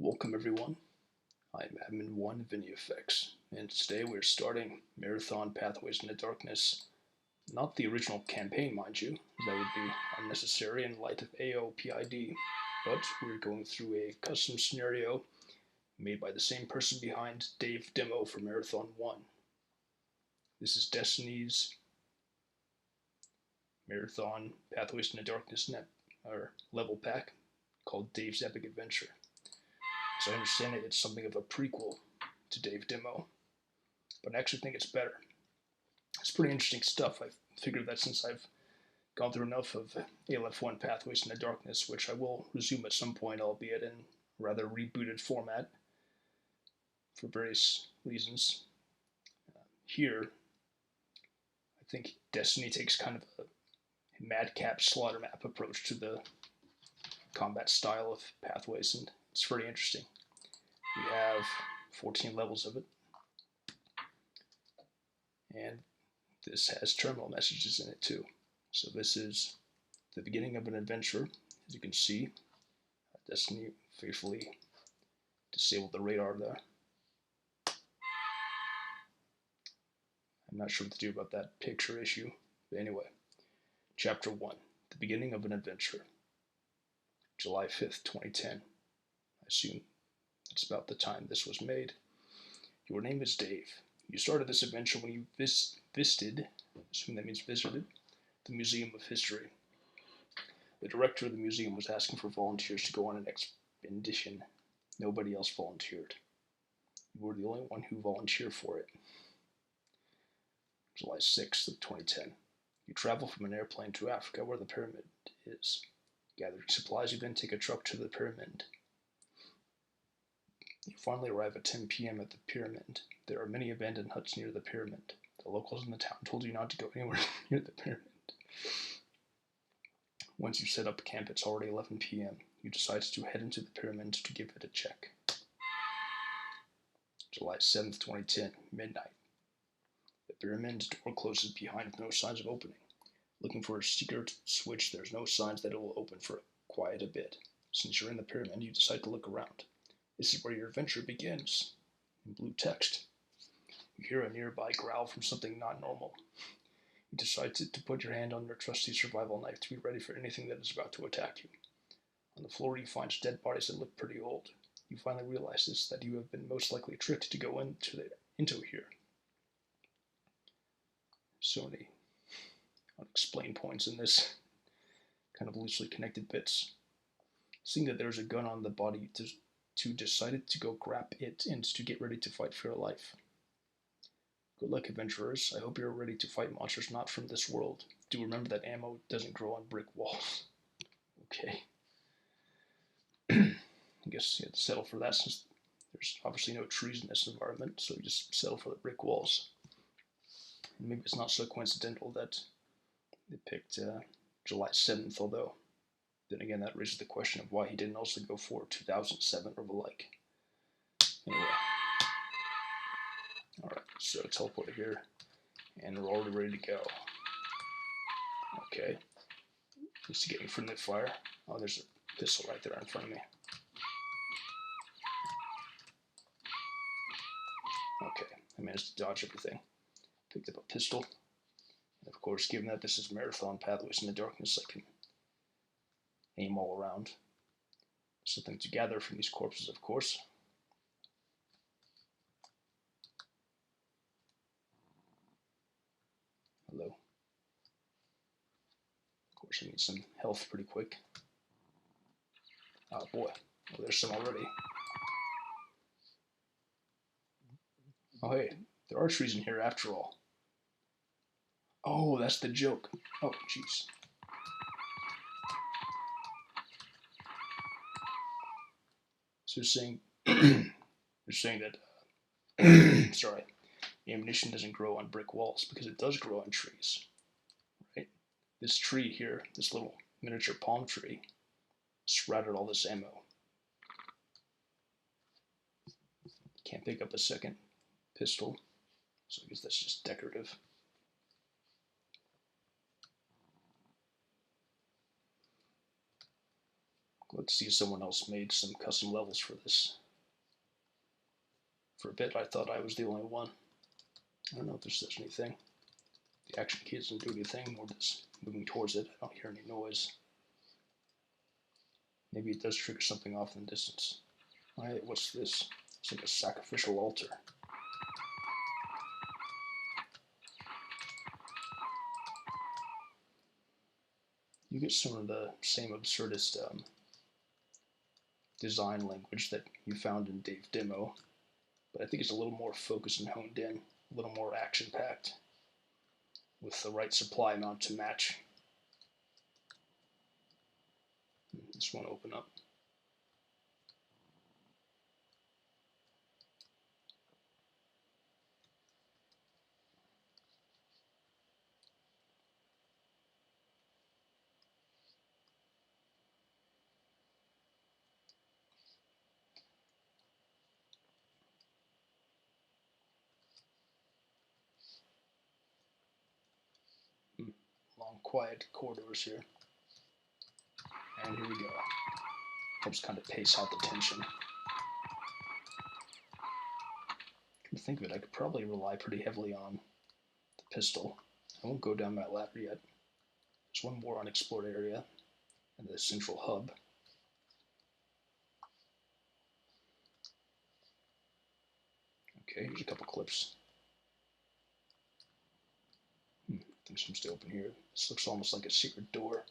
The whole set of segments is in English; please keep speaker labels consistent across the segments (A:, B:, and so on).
A: Welcome everyone, I'm Admin1 ViniFX, and today we're starting Marathon Pathways into Darkness. Not the original campaign, mind you, that would be unnecessary in light of AOPID, but we're going through a custom scenario made by the same person behind Dave Demo for Marathon 1. This is Destiny's Marathon Pathways into Darkness level pack called Dave's Epic Adventure. As I understand it, it's something of a prequel to Dave Demo, but I actually think it's better. It's pretty interesting stuff. I figured that since I've gone through enough of ALF1 Pathways into Darkness, which I will resume at some point, albeit in a rather rebooted format for various reasons. Here, I think Destiny takes kind of a madcap slaughter map approach to the combat style of Pathways, and it's pretty interesting. We have 14 levels of it, and this has terminal messages in it too. So this is the beginning of an adventure. As you can see, Destiny faithfully disabled the radar there. I'm not sure what to do about that picture issue, but anyway. Chapter 1, the beginning of an adventure. July 5th, 2010. I assume that's about the time this was made. Your name is Dave. You started this adventure when you visited, assume that means visited, the Museum of History. The director of the museum was asking for volunteers to go on an expedition. Nobody else volunteered. You were the only one who volunteered for it. July 6th of 2010. You travel from an airplane to Africa where the pyramid is. Gathering supplies, you then take a truck to the pyramid. You finally arrive at 10 p.m. at the pyramid. There are many abandoned huts near the pyramid. The locals in the town told you not to go anywhere near the pyramid. Once you set up camp, it's already 11 p.m. You decide to head into the pyramid to give it a check. July 7th, 2010, midnight. The pyramid door closes behind with no signs of opening. Looking for a secret switch, there's no signs that it will open for quite a bit. Since you're in the pyramid, you decide to look around. This is where your adventure begins. In blue text. You hear a nearby growl from something not normal. You decide to put your hand on your trusty survival knife to be ready for anything that is about to attack you. On the floor you find dead bodies that look pretty old. You finally realize that you have been most likely tricked to go into here. So many unexplained points in this kind of loosely connected bits. Seeing that there's a gun on the body, you decided to go grab it and to get ready to fight for your life. Good luck, adventurers. I hope you're ready to fight monsters not from this world. Do remember that ammo doesn't grow on brick walls. Okay. I guess you have to settle for that since there's obviously no trees in this environment, so you just settle for the brick walls. And maybe it's not so coincidental that they picked July 7th, although then again that raises the question of why he didn't also go for 2007 or the like. Anyway. Alright, so teleport here, and we're already ready to go. Okay. Just to get in friendly fire. Oh, there's a pistol right there in front of me. Okay, I managed to dodge everything. Picked up a pistol. And of course, given that this is Marathon Pathways in the Darkness, I can aim all around. Something to gather from these corpses, of course. Hello. Of course, I need some health pretty quick. Oh boy. Oh, there's some already. Oh hey, there are trees in here after all. Oh, that's the joke. Oh, jeez. So they're saying that sorry, ammunition doesn't grow on brick walls because it does grow on trees, right? This tree here, this little miniature palm tree, sprouted all this ammo. Can't pick up a second pistol, so I guess that's just decorative. Of Let's see if someone else made some custom levels for this. For a bit, I thought I was the only one. I don't know if this does anything. The action key doesn't do anything, nor does moving towards it. I don't hear any noise. Maybe it does trigger something off in the distance. Alright, what's this? It's like a sacrificial altar. You get some of the same absurdist design language that you found in Dave Demo, but I think it's a little more focused and honed in, a little more action-packed, with the right supply amount to match. This won't open up. Long, quiet corridors here. And here we go. Helps kind of pace out the tension. Come to think of it, I could probably rely pretty heavily on the pistol. I won't go down that ladder yet. There's one more unexplored area, and the central hub. Okay, here's a couple clips. I think something's to open here. This looks almost like a secret door,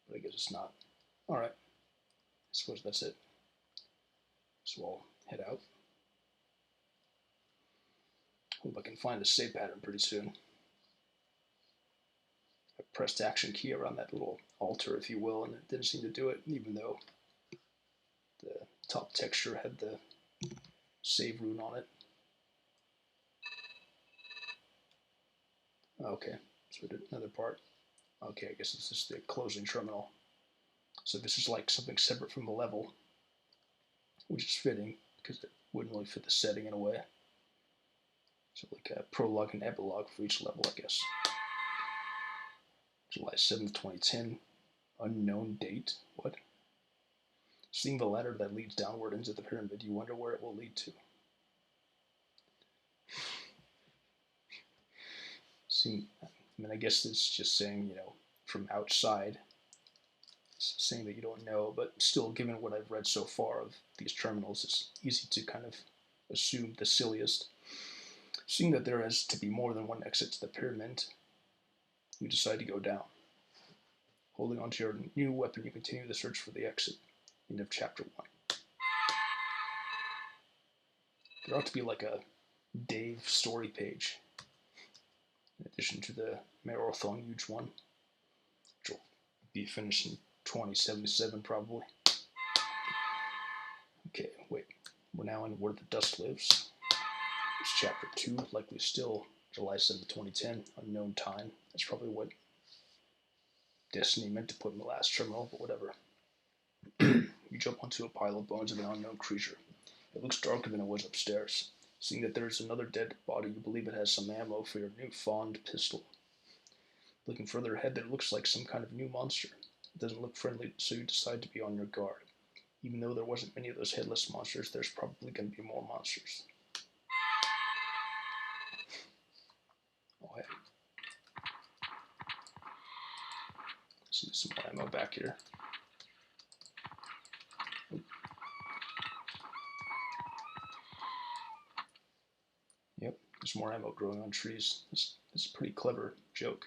A: but I guess it's not. Alright, I suppose that's it. So I'll head out. Hope I can find a save pattern pretty soon. I pressed action key around that little altar, if you will, and it didn't seem to do it, even though the top texture had the save rune on it. Okay, so we did another part. Okay, I guess this is the closing terminal. So this is like something separate from the level, which is fitting because it wouldn't really fit the setting in a way. So like a prologue and epilogue for each level, I guess. July 7th, 2010. Unknown date? What? Seeing the ladder that leads downward into the pyramid, you wonder where it will lead to. I mean, I guess it's just saying, from outside. It's saying that you don't know, but still, given what I've read so far of these terminals, it's easy to kind of assume the silliest. Seeing that there has to be more than one exit to the pyramid, you decide to go down. Holding onto your new weapon, you continue the search for the exit. End of chapter 1. There ought to be like a Dave story page, in addition to the marathon huge one, which will be finished in 2077 probably. Okay, wait. We're now in Where the Dust Lives. It's chapter 2, likely still July 7th, 2010, unknown time. That's probably what Destiny meant to put in the last terminal, but whatever. You jump onto a pile of bones of an unknown creature. It looks darker than it was upstairs. Seeing that there is another dead body, you believe it has some ammo for your new Fond pistol. Looking further ahead, there looks like some kind of new monster. It doesn't look friendly, so you decide to be on your guard. Even though there wasn't many of those headless monsters, there's probably going to be more monsters. Oh, yeah. See some more ammo back here. Yep, there's more ammo growing on trees. It's a pretty clever joke.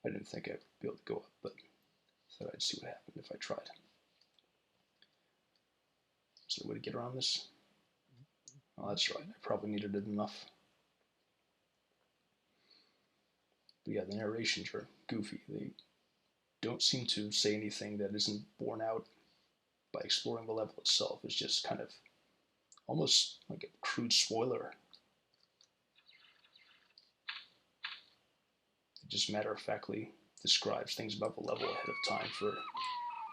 A: I didn't think I'd be able to go up, but I thought I'd see what happened if I tried. Is there a way to get around this? Oh, that's right. I probably needed it enough. But yeah, the narrations are goofy. They don't seem to say anything that isn't borne out by exploring the level itself. It's just kind of almost like a crude spoiler. It just matter-of-factly describes things about the level ahead of time for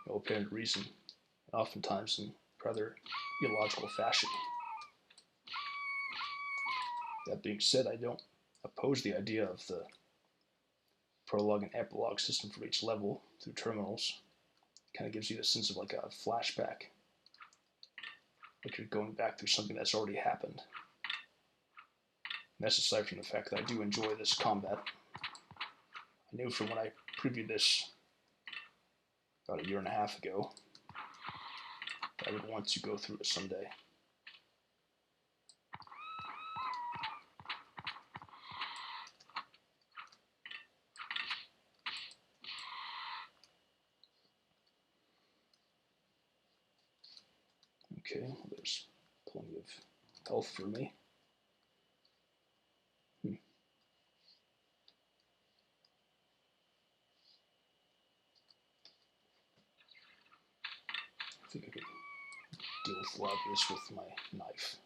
A: no apparent reason, and oftentimes in rather illogical fashion. That being said, I don't oppose the idea of the prologue and epilogue system for each level through terminals. Kind of gives you the sense of like a flashback, like you're going back through something that's already happened. And that's aside from the fact that I do enjoy this combat. I knew from when I previewed this about 1.5 years ago that I would want to go through it someday. Okay, well, there's plenty of health for me. I think I could deal with a lot of this with my knife.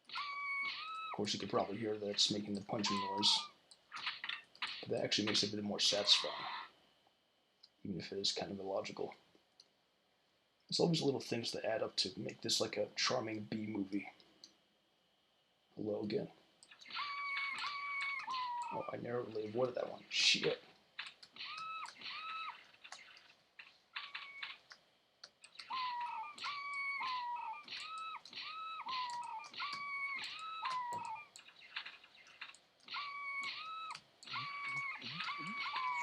A: Of course, you could probably hear that it's making the punching noise, but that actually makes it a bit more satisfying, even if it is kind of illogical. There's always little things that add up to make this like a charming B movie. Hello again. Oh, I narrowly avoided that one. Shit.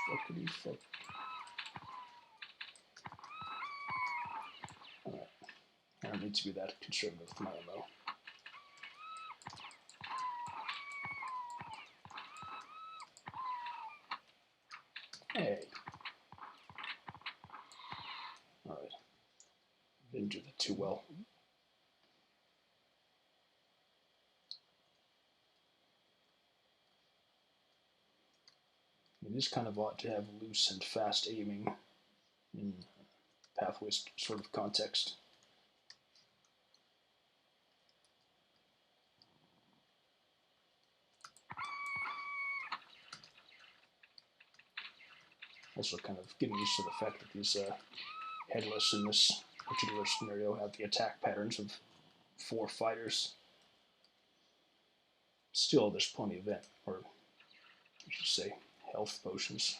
A: Fuckity fuck. Alright. I don't need to be that conservative with my ammo. Hey. Alright. Didn't do that too well. It is kind of odd to have loose and fast aiming in Pathway's sort of context. Also kind of getting used to the fact that these headless in this particular scenario have the attack patterns of 4 fighters. Still, there's plenty of or I should say, health potions.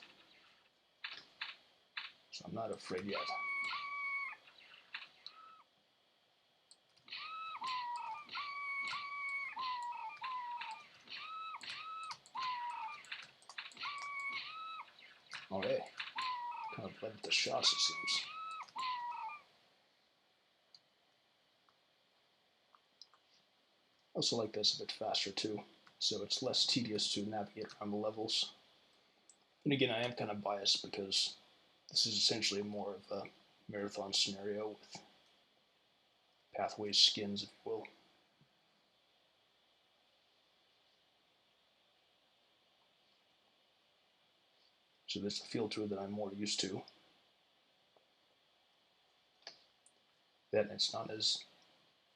A: So I'm not afraid yet. Oh, hey. Kind of led with the shots, it seems. I also like this a bit faster too, so it's less tedious to navigate around the levels. And again, I am kind of biased because this is essentially more of a marathon scenario with Pathway's skins, if you will. So there's a feel to it that I'm more used to. That it's not as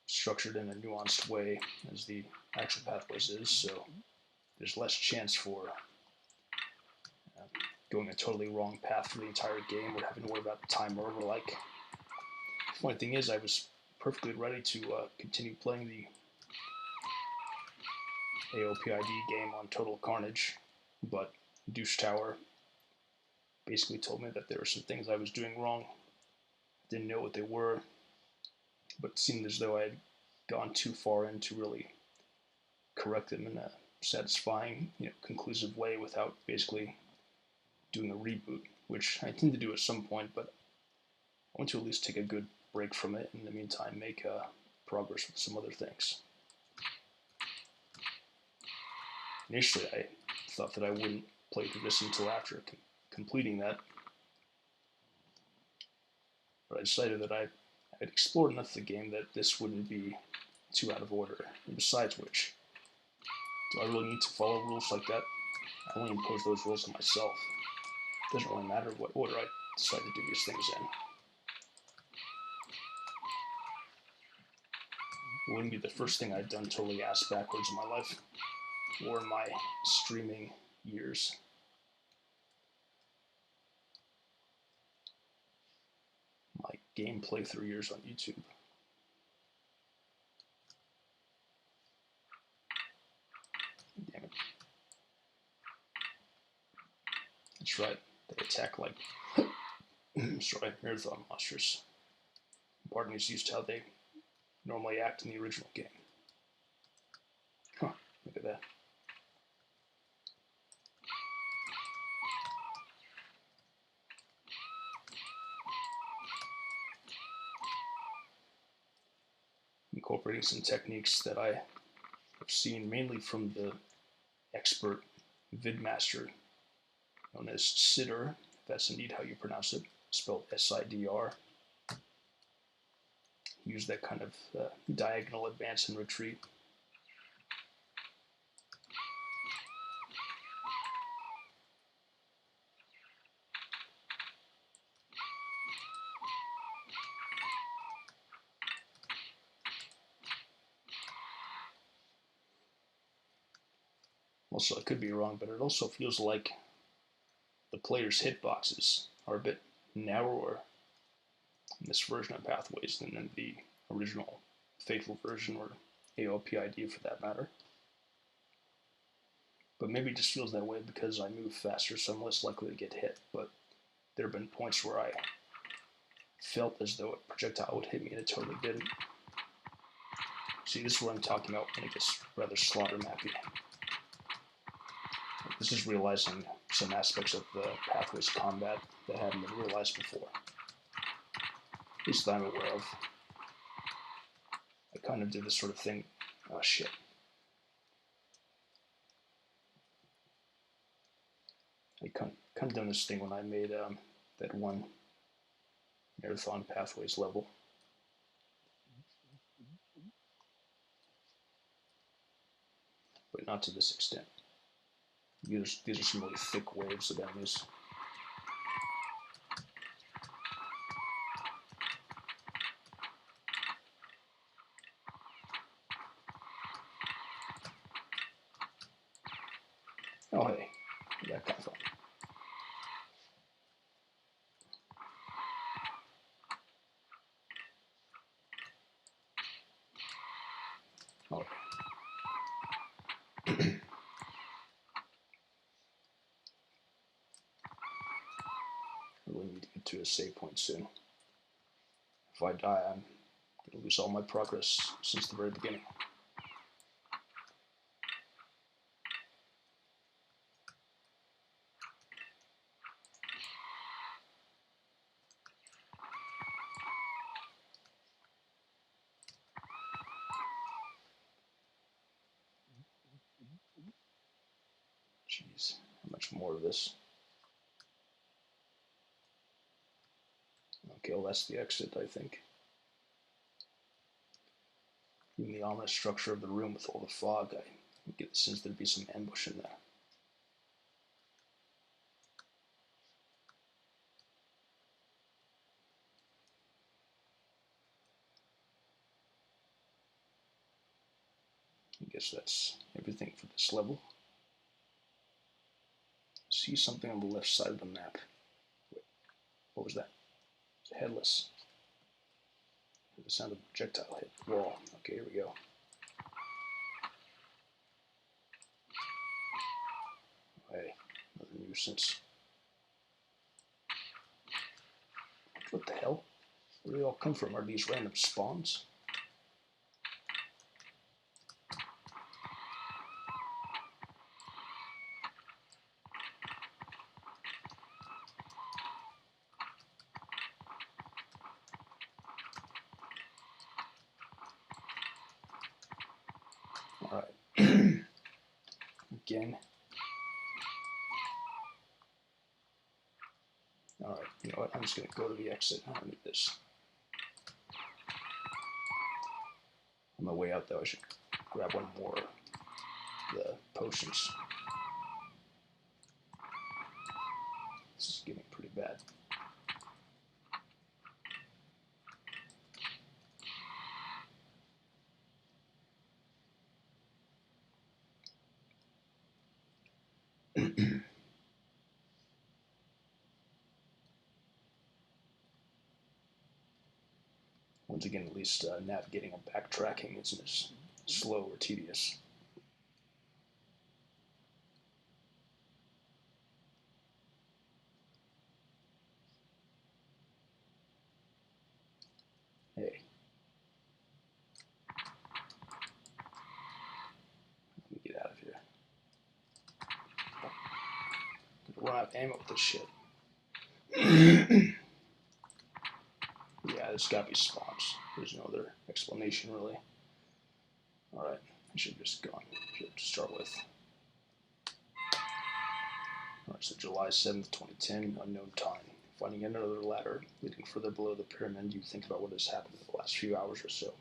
A: structured in a nuanced way as the actual Pathways is, so there's less chance for going a totally wrong path for the entire game or having to worry about the timer or the like. The funny thing is, I was perfectly ready to continue playing the AOPID game on Total Carnage, but Douche Tower basically told me that there were some things I was doing wrong. I didn't know what they were, but it seemed as though I had gone too far in to really correct them in a satisfying, conclusive way without basically doing a reboot, which I intend to do at some point, but I want to at least take a good break from it, and in the meantime make progress with some other things. Initially, I thought that I wouldn't play through this until after completing that, but I decided that I had explored enough of the game that this wouldn't be too out of order. And besides which, do I really need to follow rules like that? I only impose those rules on myself. It doesn't really matter what order I decide to do these things in. It wouldn't be the first thing I'd done totally ass backwards in my life, or in my streaming years. My game playthrough years on YouTube. Damn it. That's right. They attack like sorry, marathon monsters. Pardon is used to how they normally act in the original game. Huh, look at that. Incorporating some techniques that I have seen mainly from the expert vidmaster known as Sidr, if that's indeed how you pronounce it, spelled S-I-D-R. Use that kind of diagonal advance and retreat. Also, I could be wrong, but it also feels like the player's hitboxes are a bit narrower in this version of Pathways than in the original Faithful version, or AOPID for that matter. But maybe it just feels that way because I move faster, so I'm less likely to get hit. But there have been points where I felt as though a projectile would hit me and it totally didn't. See, this is what I'm talking about when it gets rather slaughter mappy. This is realizing some aspects of the Pathways combat that hadn't been realized before. At least that I'm aware of. I kind of did this sort of thing. Oh shit. I kind of done this thing when I made that one Marathon Pathways level. But not to this extent. These are some really thick waves of enemies. Oh hey, where'd that come from? Oh. I really need to get to a save point soon. If I die, I'm going to lose all my progress since the very beginning. Jeez, how much more of this? Okay, well that's the exit, I think. Even the ominous structure of the room with all the fog, I get the sense there'd be some ambush in there. I guess that's everything for this level. See something on the left side of the map. Wait, what was that? It's headless. The sound of a projectile hit the wall. Okay, here we go. Hey, another nuisance. What the hell? Where do they all come from? Are these random spawns? Alright. Again. Alright, you know what? I'm just going to go to the exit. I don't need this. On my way out, though, I should grab one more of the potions. This is getting pretty bad. Once again, at least navigating and backtracking isn't as slow or tedious. ammo with this shit. Yeah, there's gotta be spawns. There's no other explanation, really. Alright, I should have just gone here to start with. Alright, so July 7th, 2010, unknown time. Finding another ladder leading further below the pyramid, you think about what has happened in the last few hours or so.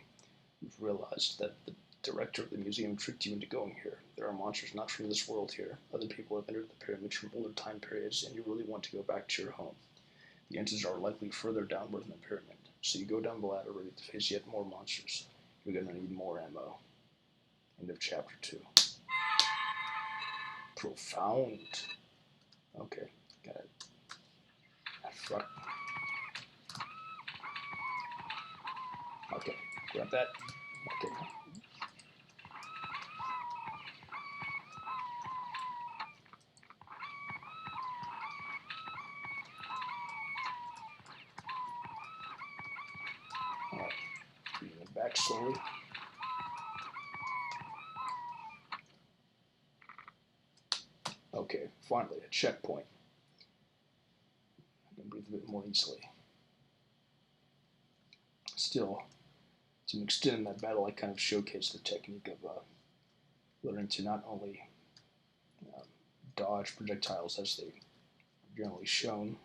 A: You've realized that the director of the museum tricked you into going here. There are monsters not from this world here. Other people have entered the pyramids from older time periods, and you really want to go back to your home. The answers are likely further downward in the pyramid, so you go down the ladder ready to face yet more monsters. You're gonna need more ammo. End of chapter 2. Profound. Okay, got it. Fuck. Okay, grab that. Okay. Alright, bringing it back slowly. Okay, finally, a checkpoint. I can breathe a bit more easily. Still, to an extent in that battle, I kind of showcased the technique of learning to not only dodge projectiles as they are generally shown,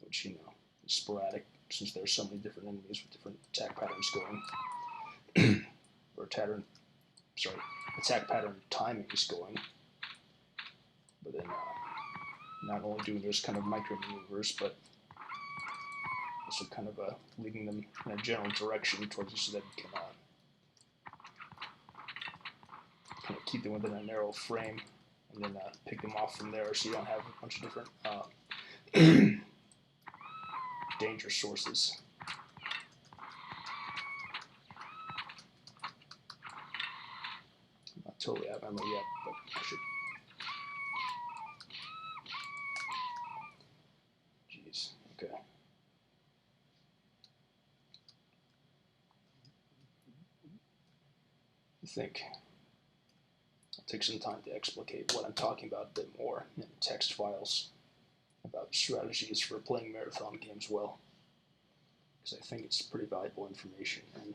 A: which, you know, is sporadic since there are so many different enemies with different attack patterns going, or attack pattern timing is going, but then not only doing those kind of micro maneuvers, but also kind of leading them in a general direction towards you so that you can kind of keep them within a narrow frame, and then pick them off from there so you don't have a bunch of different danger sources. I'm not totally out of ammo yet, but I should. Jeez, okay. I think I'll take some time to explicate what I'm talking about a bit more in text files about strategies for playing marathon games well, because I think it's pretty valuable information, and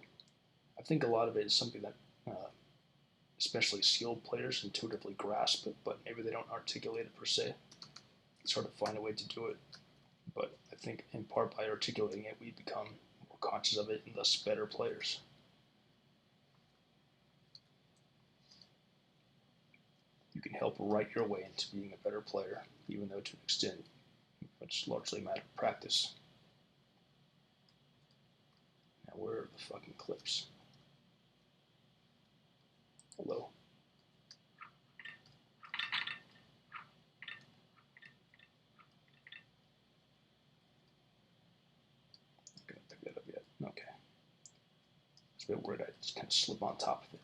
A: I think a lot of it is something that especially skilled players intuitively grasp it, but maybe they don't articulate it per se. It's hard to find a way to do it, but I think in part by articulating it, we become more conscious of it and thus better players. You can help write your way into being a better player, even though to an extent it's largely a matter of practice. Now where are the fucking clips? Hello? I'm gonna pick that up yet. Okay. It's a bit weird, I just kind of slip on top of it.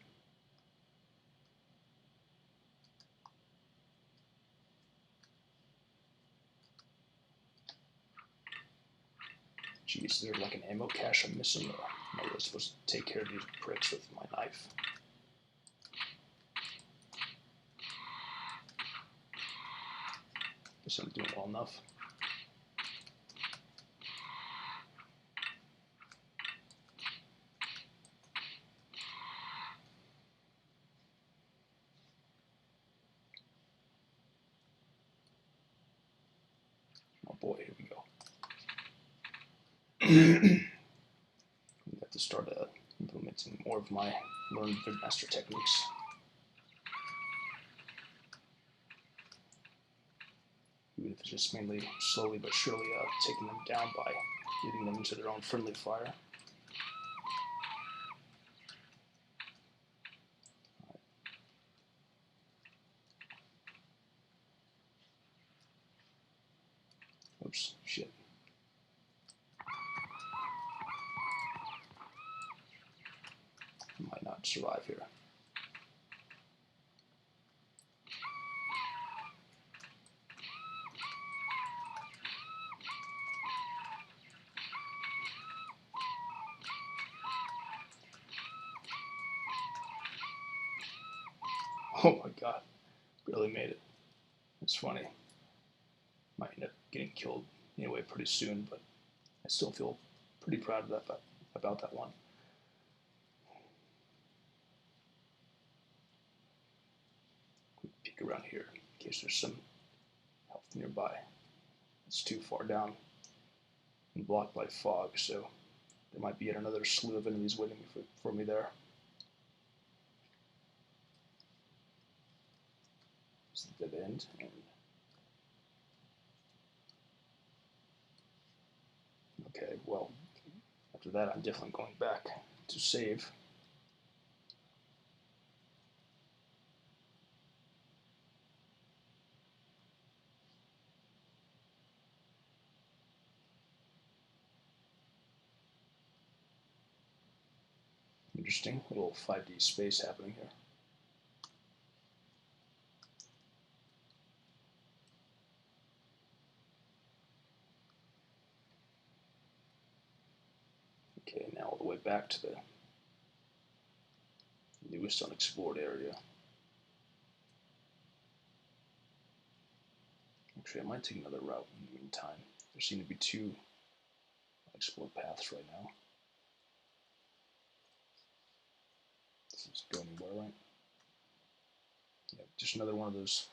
A: Jeez, is there like an ammo cache I'm missing, or am I supposed to take care of these pricks with my knife? Guess I'm doing well enough. Oh boy, here we go. We have to start implementing more of my learned Vidmaster techniques. Even if it's just mainly slowly but surely taking them down by leading them into their own friendly fire. Oops, shit. I might not survive here. Oh my god, barely made it. It's funny. Might end up getting killed anyway pretty soon, but I still feel pretty proud of that about that one. Quick peek around here in case there's some health nearby. It's too far down and blocked by fog, so there might be yet another slew of enemies waiting for me there. It's the dead end, and okay, well, after that I'm definitely going back to save. Interesting little 5D space happening here. Okay, now all the way back to the newest unexplored area. Actually, I might take another route in the meantime. There seem to be two unexplored paths right now. This is going anywhere, right? Yeah, just another one of those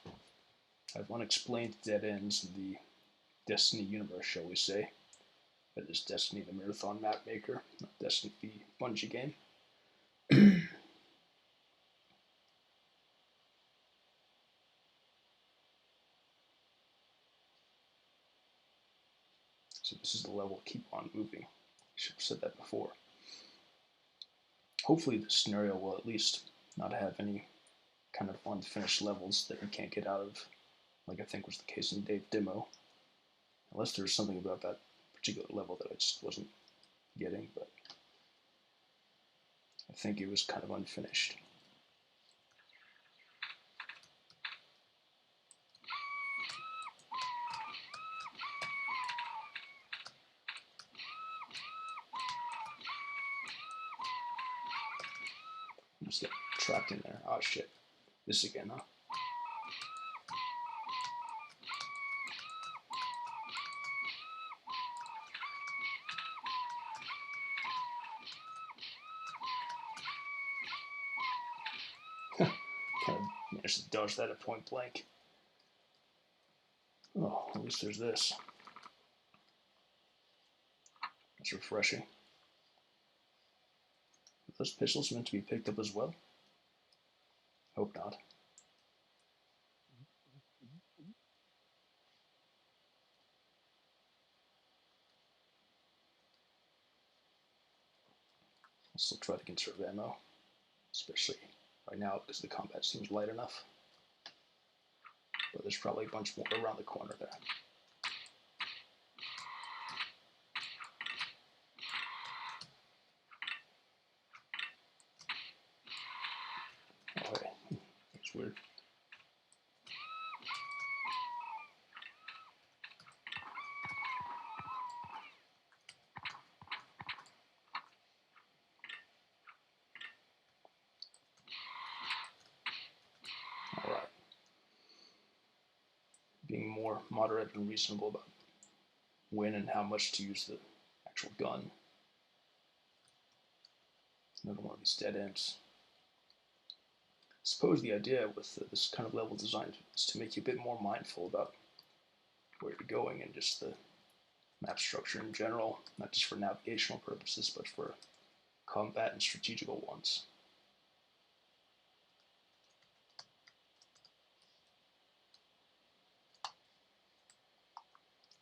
A: unexplained dead ends in the Destiny universe, shall we say. That is Destiny the Marathon map maker, not Destiny the Bungie game. So this is the level Keep On Moving. I should have said that before. Hopefully this scenario will at least not have any kind of unfinished levels that you can't get out of, like I think was the case in Dave Demo. Unless there's something about that particular level that I just wasn't getting, but I think it was kind of unfinished. I just get trapped in there. Oh shit. This again, huh? Kind of managed to dodge that at point blank. Oh, at least there's this. That's refreshing. Are those pistols meant to be picked up as well? Hope not. I'll still try to conserve ammo, especially right now because the combat seems light enough. But there's probably a bunch more around the corner there. Oh, hey, that's weird. All right. Being more moderate and reasonable about when and how much to use the actual gun. Another one of these dead ends. I suppose the idea with this kind of level design is to make you a bit more mindful about where you're going and just the map structure in general, not just for navigational purposes, but for combat and strategical ones.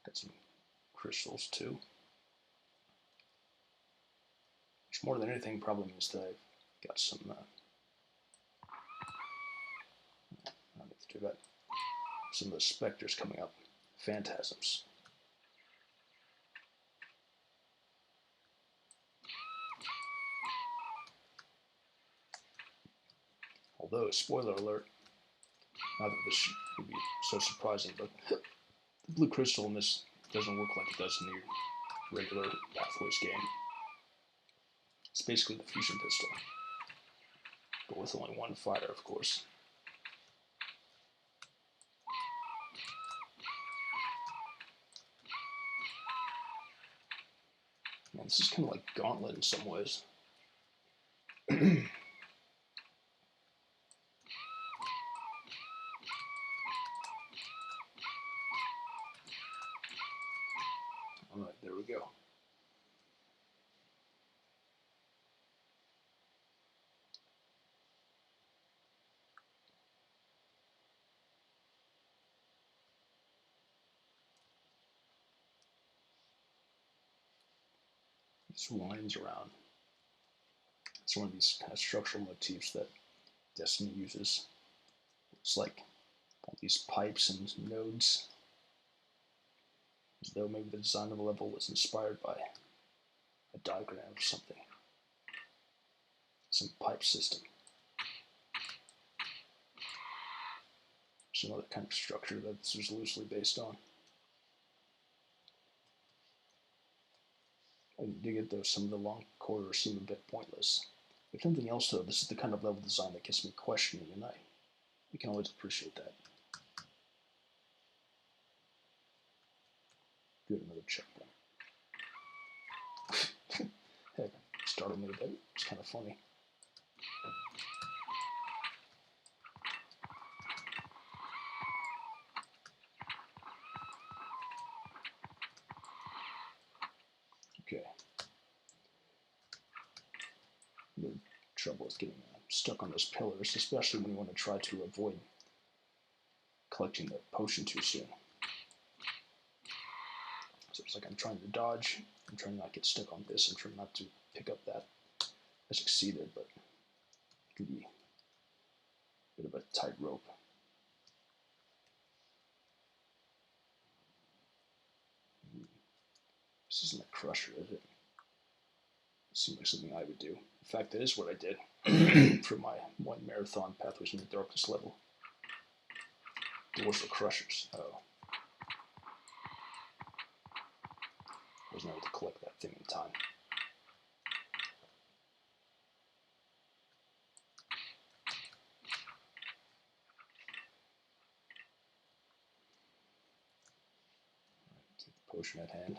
A: Got some crystals too. Which more than anything probably means that I've got some I need to do that. Some of the specters coming up. Phantasms. Although, spoiler alert, not that this would be so surprising, but the blue crystal in this doesn't work like it does in the regular Pathways game. It's basically the fusion pistol, but with only one fire, of course. Man, this is kind of like Gauntlet in some ways. Alright, there we go. Just winds around. It's one of these kind of structural motifs that Destiny uses. It's like all these pipes and nodes, as though maybe the design of the level was inspired by a diagram or something. Some pipe system. There's another kind of structure that this was loosely based on. I dig it though, some of the long corridors seem a bit pointless. If nothing else though, this is the kind of level design that gets me questioning, and I can always appreciate that. Good, another checkpoint. Heck, startled me a bit. It's kind of funny. Okay. The trouble is getting stuck on those pillars, especially when you want to try to avoid collecting the potion too soon. So it's like I'm trying to dodge, I'm trying not to get stuck on this, I'm trying not to pick up that. I succeeded, but it can be a bit of a tightrope. This isn't a crusher, is it? Seems like something I would do. In fact, that is what I did for my one marathon Pathways into Darkness level. Doors were crushers. Oh. I wasn't able to collect that thing in time. Keep the potion at hand.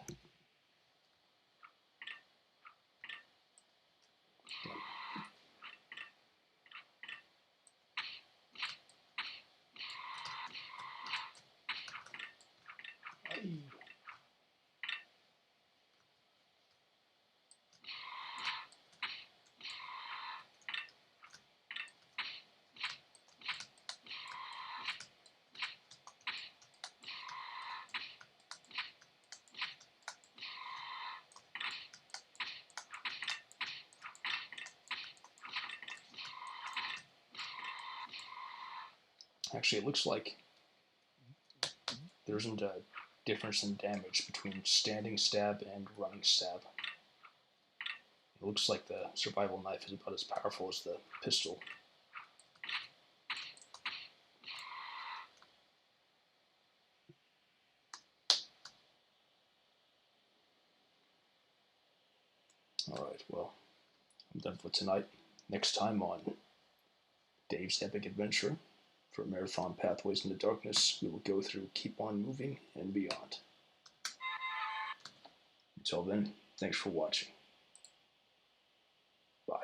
A: Actually, it looks like there isn't a difference in damage between standing stab and running stab. It looks like the survival knife is about as powerful as the pistol. Alright, well, I'm done for tonight. Next time on Dave's Epic Adventure for Marathon Pathways into Darkness, we will go through Keep On Moving and beyond. Until then, thanks for watching. Bye.